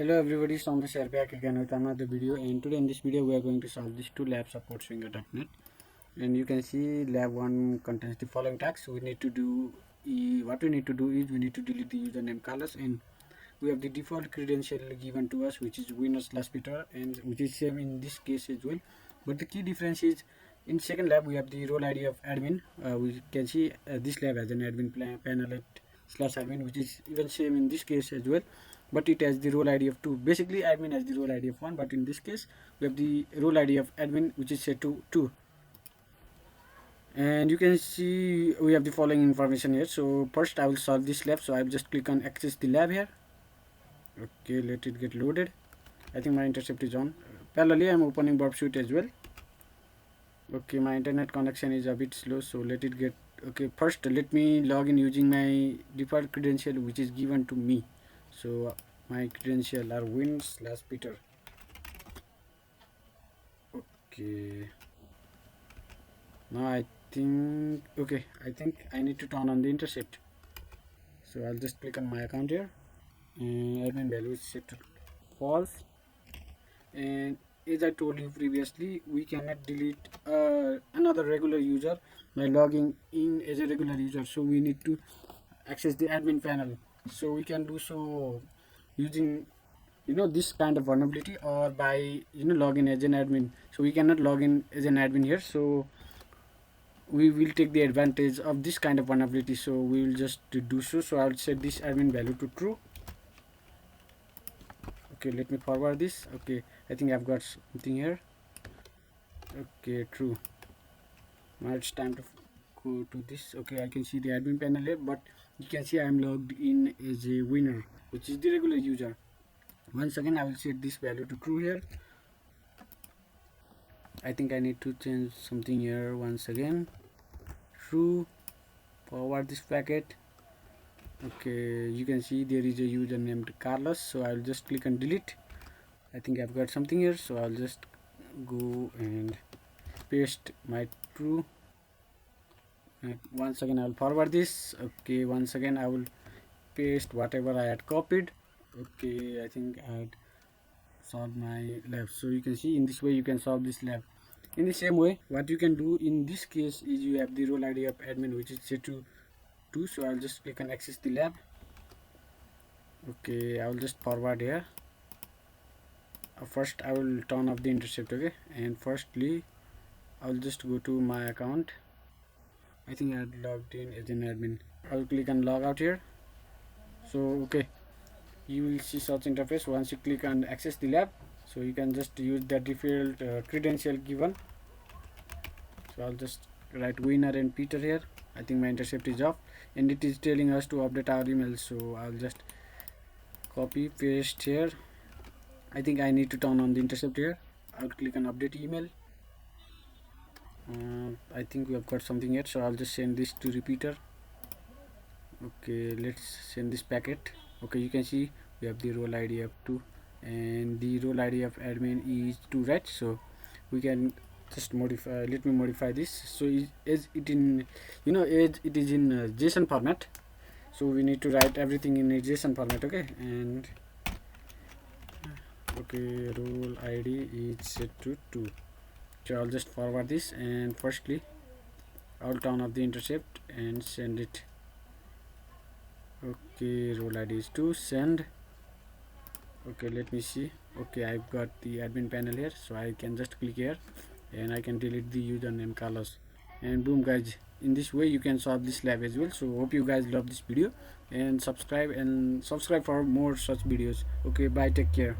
Hello everybody, Thomas here back again with another video, and today in this video we are going to solve these two labs of Portswigger.net. And you can see lab 1 contains the following tasks. What we need to do is we need to delete the username colors, and we have the default credential given to us, which is winner/peter, and which is same in this case as well. But the key difference is in second lab we have the role ID of admin. We can see this lab has an admin panel /admin, which is even same in this case as well, but it has the role ID of 2. Basically admin has the role ID of 1, but in this case we have the role ID of admin, which is set to 2. And you can see we have the following information here. So first I will solve this lab, so I will just click on access the lab here. Okay, let it get loaded. I think my intercept is on. Parallelly I am opening burpsuite as well. Okay, my internet connection is a bit slow, so let it get. Okay, first let me log in using my default credential, which is given to me. So my credential are win/peter. Okay, now I think I need to turn on the intercept. So I'll just click on my account here, and admin value is set to false. And as I told you previously, we cannot delete another regular user by logging in as a regular user, so we need to access the admin panel. So we can do so using this kind of vulnerability, or by login as an admin. So we cannot log in as an admin here, so we will take the advantage of this kind of vulnerability, so we will just do so. So I'll set this admin value to true. Okay, let me forward this. Okay, I think I've got something here. Okay, true. Now it's time to go to this. Okay, I can see the admin panel here, but you can see I am logged in as a winner, which is the regular user. Once again I will set this value to true here. I think I need to change something here. Once again, true. Forward this packet. Okay, you can see there is a user named Carlos, so I'll just click on delete. I think I've got something here, so I'll just go and paste my true. And once again I will forward this. Okay, once again I will paste whatever I had copied. Okay, I think I had solved my lab. So you can see in this way you can solve this lab. In the same way, what you can do in this case is you have the role ID of admin, which is set to 2. So I'll just click on access the lab. Okay, I will just forward here. First I will turn off the intercept. Okay, and firstly I'll just go to my account. I think I had logged in as an admin. I'll click on log out here. So okay, you will see such interface once you click on access the lab. So you can just use the default credential given. So I'll just write winner and Peter here. I think my intercept is off, and it is telling us to update our email. So I'll just copy paste here. I think I need to turn on the intercept here. I'll click on update email. I think we have got something here, so I'll just send this to repeater. Okay, let's send this packet. Okay, you can see we have the role ID of 2 and the role ID of admin is 2, right? So we can just modify. Let me modify this. So as it in as it is in JSON format, so we need to write everything in a JSON format. Okay, and okay, role ID is set to 2. So I'll just forward this, and firstly I'll turn off the intercept and send it. Okay, role ID is 2, send. Okay, let me see. Okay, I've got the admin panel here, so I can just click here and I can delete the username Carlos, and boom guys, in this way you can solve this lab as well. So hope you guys love this video, and subscribe for more such videos. Okay, bye, take care.